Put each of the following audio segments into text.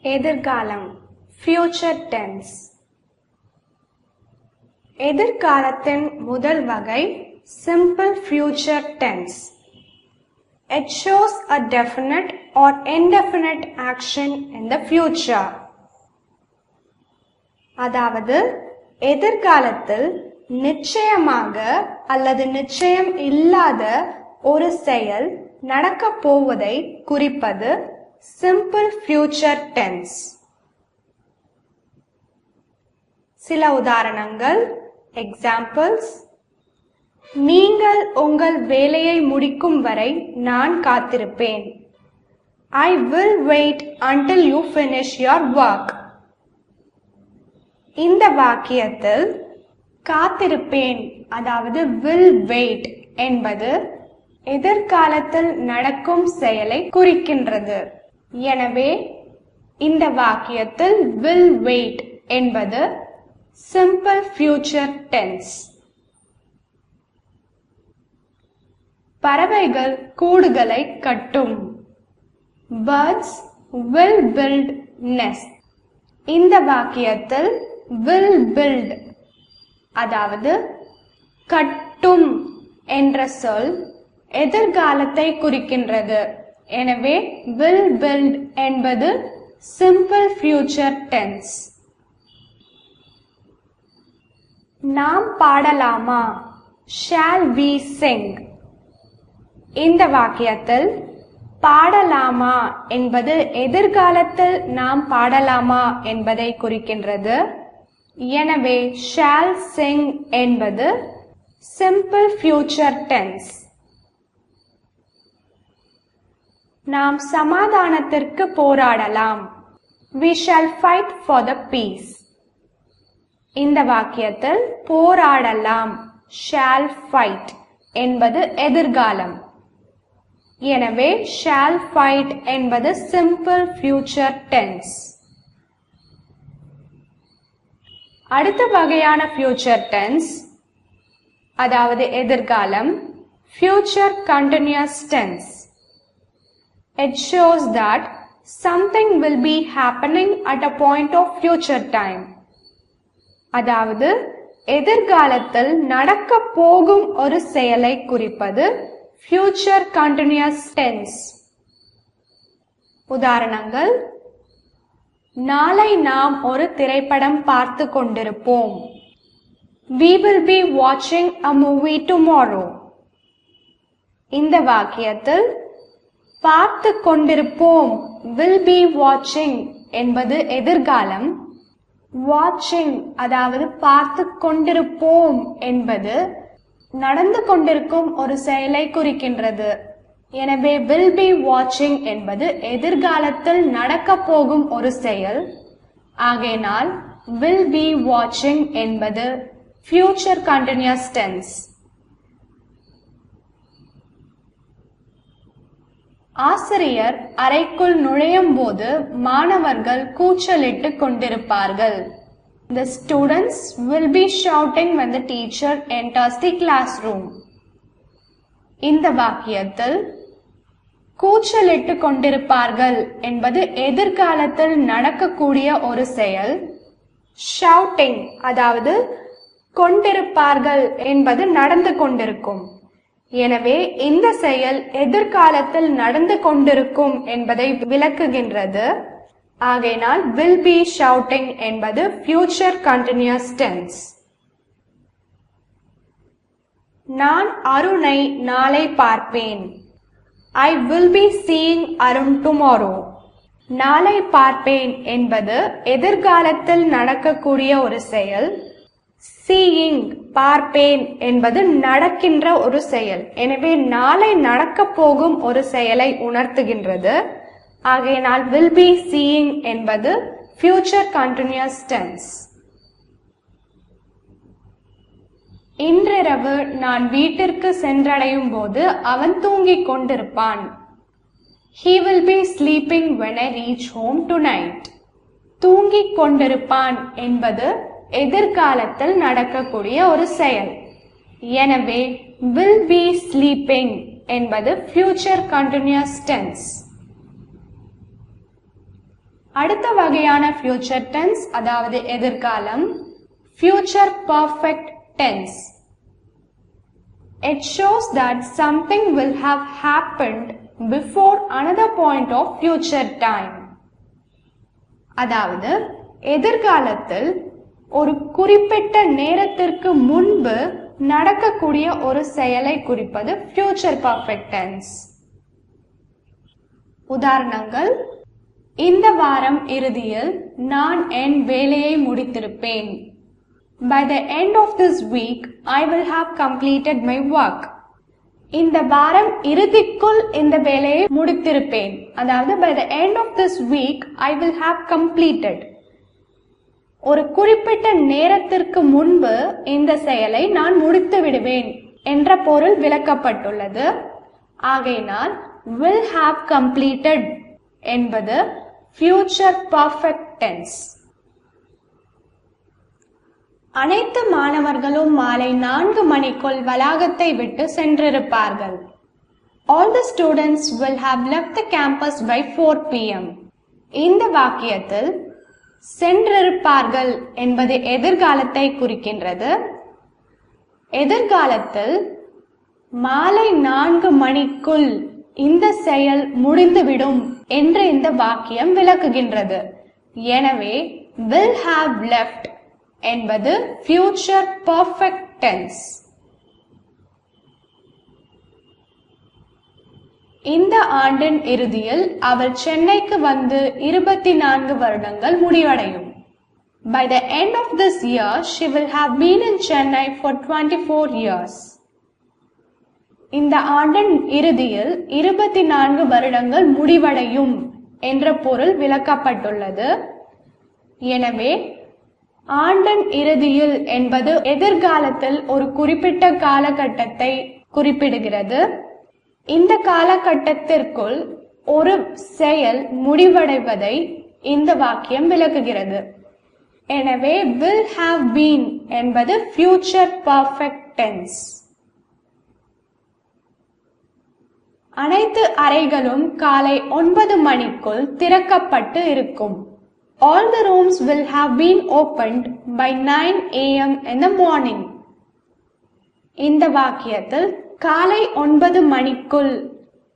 எதிர்காலம் future tense. எதிர்காலத்தின் முதல் வகை simple future tense. It shows a definite or indefinite action in the future. அதாவது எதிர்காலத்தில் நிச்சயமாக அல்லது நிச்சயம் இல்லாத ஒரு செயல் நடக்கப் போவதை குறிப்பது simple future tense. சில உதாரணங்கள் examples. நீங்கள் உங்கள் வேலையை முடிக்கும் வரை நான் காத்திருப்பேன். I will wait until you finish your work. இந்த வாக்கியத்தில் காத்திருப்பேன் அதாவது will wait என்பது எதிர்காலத்தில் நடக்கும் செயலை குறிக்கின்றது. எனவே இந்த வாக்கியத்தில் will wait என்பது simple future tense. பறவைகள் கூடுகளை கட்டும். Birds will build nest. இந்த வாக்கியத்தில் will build அதாவது கட்டும் என்ற சொல் எதிர்காலத்தை குறிக்கின்றது. எனவே will build என்பது simple future tense. நாம் பாடலாமா? Shall we sing? இந்த வாக்கியத்தில் பாடலாமா என்பது எதிர்காலத்தில் நாம் பாடலாமா என்பதை குறிக்கின்றது. எனவே shall sing என்பது simple future tense. நாம் சமாதானத்திற்கு போராடலாம். We shall fight for the peace. இந்த வாக்கியத்தில் போராடலாம் shall fight என்பது எதிர்காலம். எனவே shall fight என்பது simple future tense. அடுத்த வகையான future tense அதாவது எதிர்காலம் future continuous tense. It shows that something will be happening at a point of future time. அதாவது எதிர்காலத்தில் நடக்க போகும் ஒரு செயலை குறிப்பது future continuous tense. உதாரணங்கள்: நாளை நாம் ஒரு திரைப்படம் பார்த்து கொண்டிருப்போம். We will be watching a movie tomorrow. இந்த வாக்கியத்தில் பார்த்து கொண்டிருப்போம் will be watching என்பது எதிர்காலம். watching அதாவது பார்த்து கொண்டிருப்போம் என்பது நடந்து கொண்டிருக்கும் ஒரு செயலை குறிக்கின்றது. எனவே will be watching என்பது எதிர்காலத்தில் நடக்க போகும் ஒரு செயல். ஆகையினால் will be watching என்பது future continuous tense. ஆசிரியர் அறைக்குள் நுழையும் போது மாணவர்கள் கூச்சலிட்டு கொண்டிருப்பார்கள். The students will be shouting when the teacher enters the classroom. இந்த வாக்கியத்தில் கூச்சலிட்டு கொண்டிருப்பார்கள் என்பது எதிர்காலத்தில் நடக்கக்கூடிய ஒரு செயல். shouting அதாவது கொண்டிருப்பார்கள் என்பது நடந்து கொண்டிருக்கும். எனவே இந்த செயல் எதிர்காலத்தில் நடந்து கொண்டிருக்கும் என்பதை விளக்குகின்றது. ஆகையினால் will be shouting என்பது future continuous tense. நான் அருணை நாளை பார்ப்பேன். I will be seeing Arun tomorrow. நாளை பார்ப்பேன் என்பது எதிர்காலத்தில் நடக்கக்கூடிய ஒரு செயல். seeing பார்ப்பேன் என்பது நடக்கின்ற ஒரு செயல். எனவே நாளை நடக்க போகும் ஒரு செயலை உணர்த்துகின்றது. ஆகையினால் will be seeing என்பது future continuous tense. இன்றிரவு நான் வீட்டிற்கு சென்றடையும் போது அவன் தூங்கிக் கொண்டிருப்பான். He will be sleeping when I reach home tonight. தூங்கிக் கொண்டிருப்பான் என்பது எதிர்காலத்தில் நடக்கக்கூடிய ஒரு செயல். எனவே will be sleeping என்பது future continuous tense. அடுத்த வகையான future tense அதாவது எதிர்காலம் future perfect tense. It shows that something will have happened before another point of future time. அதாவது எதிர்காலத்தில் ஒரு குறிப்பிட்ட நேரத்திற்கு முன்பு நடக்கக்கூடிய ஒரு செயலை குறிப்பது future perfect tense. உதாரணங்கள் இந்த வாரம் இறுதியில் நான் என் வேலையை முடித்திருப்பேன். By the end of this week, I will have completed my work. இந்த வாரம் இறுதிக்குள் இந்த வேலையை முடித்திருப்பேன். அதாவது by the end of this week, I will have completed. ஒரு குறிப்பிட்ட நேரத்திற்கு முன்பு இந்த செயலை நான் முடித்து விடுவேன் என்ற பொருள் விளக்கப்பட்டுள்ளது. ஆகையினால் will have completed என்பது future perfect tense. அனைத்து மாணவர்களும் மாலை 4 மணிக்குள் வளாகத்தை விட்டு சென்றிருப்பார்கள். All the students will have left the campus by 4 p.m. இந்த வாக்கியத்தில் சென்றிருப்பார்கள் என்பது எதிர்காலத்தை குறிக்கின்றது. எதிர்காலத்தில் மாலை 4 மணிக்குள் இந்த செயல் முடிந்துவிடும் என்று இந்த வாக்கியம் விளக்குகின்றது. எனவே will have left என்பது future perfect tense. இந்த ஆண்டின் இறுதியில் அவர் சென்னைக்கு வந்து 24 வருடங்கள் முடிவடையும். By the end of this year, she will have been in Chennai for 24 years. இந்த ஆண்டின் இறுதியில் 24 வருடங்கள் முடிவடையும் என்ற பொருள் விளக்கப்பட்டுள்ளது. எனவே ஆண்டின் இறுதியில் என்பது எதிர்காலத்தில் ஒரு குறிப்பிட்ட காலகட்டத்தை குறிப்பிடுகிறது. இந்த காலகட்டத்திற்குள் ஒரு செயல் முடிவடைவதை இந்த வாக்கியம் விளக்குகிறது. எனவே will have been என்பது future perfect tense. அனைத்து அறைகளும் காலை 9 மணிக்குள் திறக்கப்பட்டு இருக்கும். All the rooms will have been opened by 9 a.m. in the morning. இந்த வாக்கியத்தில் காலை 9 மணிக்குள்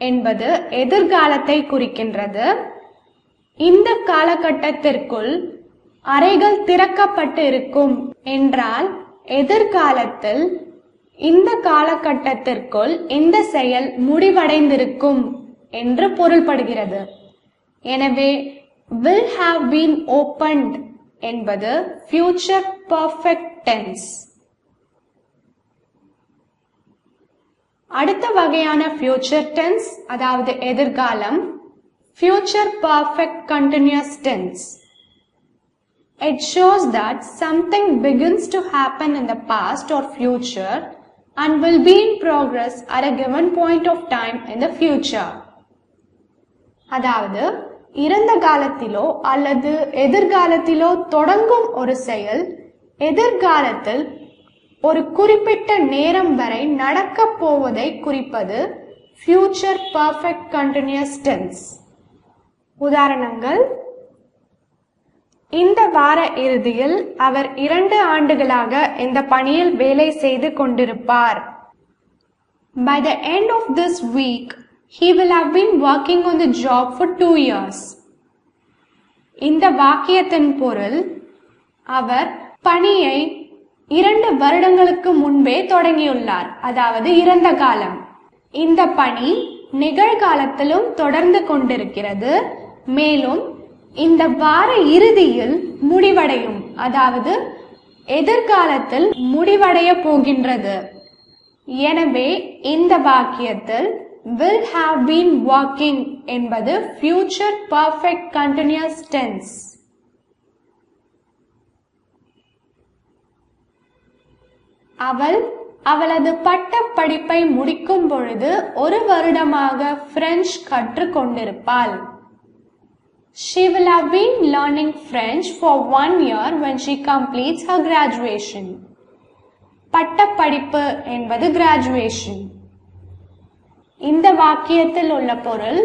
என்பது எதிர்காலத்தை குறிக்கின்றது. இந்த காலகட்டத்திற்குள் அறைகள் திறக்கப்பட்டு இருக்கும் என்றால் எதிர்காலத்தில் இந்த காலகட்டத்திற்குள் இந்த செயல் முடிவடைந்திருக்கும் என்று பொருள்படுகிறது. எனவே will have been opened என்பது future perfect tense. அடுத்த வகையான future tense அதாவது எதிர்காலம் future perfect continuous tense. It shows that something begins to happen in the past or future and will be in progress at a given point of time in the future. அதாவது இறந்த காலத்திலோ அல்லது எதிர்காலத்திலோ தொடங்கும் ஒரு செயல் எதிர்காலத்தில் ஒரு குறிப்பிட்ட நேரம் வரை நடக்கப் போவதை குறிப்பது future perfect continuous tense. உதாரணங்கள் இந்த வார இறுதியில் அவர் 2 ஆண்டுகளாக இந்த பணியில் வேலை செய்து கொண்டிருப்பார். By the end of this week, he will have been working on the job for 2 years. இந்த வாக்கியத்தின் பொருள் அவர் பணியை 2 வருடங்களுக்கு முன்பே தொடங்கியுள்ளார். அதாவது இறந்த காலம். இந்த பணி நிகழ்காலத்திலும் தொடர்ந்து கொண்டிருக்கிறது. மேலும் இந்த வார இறுதியில் முடிவடையும். அதாவது எதிர்காலத்தில் முடிவடைய போகின்றது. எனவே இந்த வாக்கியத்தில் will have been working என்பது future perfect continuous tense. அவளது பட்ட படிப்பை முடிக்கும் பொழுது 1 வருடமாக பிரெஞ்சு கற்றுக் கொண்டிருப்பாள். She will have been learning French for 1 year when she completes her graduation. பட்ட படிப்பு என்பது graduation. இந்த வாக்கியத்தில் உள்ள பொருள்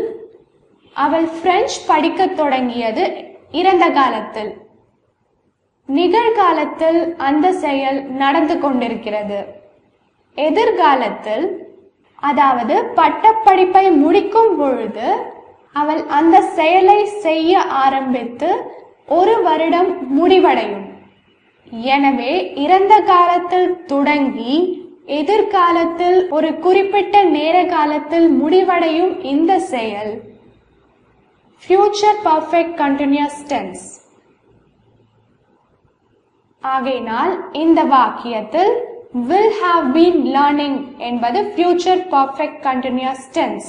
அவள் பிரெஞ்சு படிக்க தொடங்கியது இறந்த காலத்தில். நிகழ்காலத்தில் அந்த செயல் நடந்து கொண்டிருக்கிறது. எதிர்காலத்தில், அதாவது பட்டப்படிப்பை முடிக்கும் பொழுது அவள் அந்த செயலை செய்ய ஆரம்பித்து 1 வருடம் முடிவடையும். எனவே இறந்த காலத்தில் தொடங்கி எதிர்காலத்தில் ஒரு குறிப்பிட்ட நேர காலத்தில் முடிவடையும் இந்த செயல் future perfect continuous tense. ஆகையினால் இந்த வாக்கியத்தில் will have been learning என்பது future perfect continuous tense.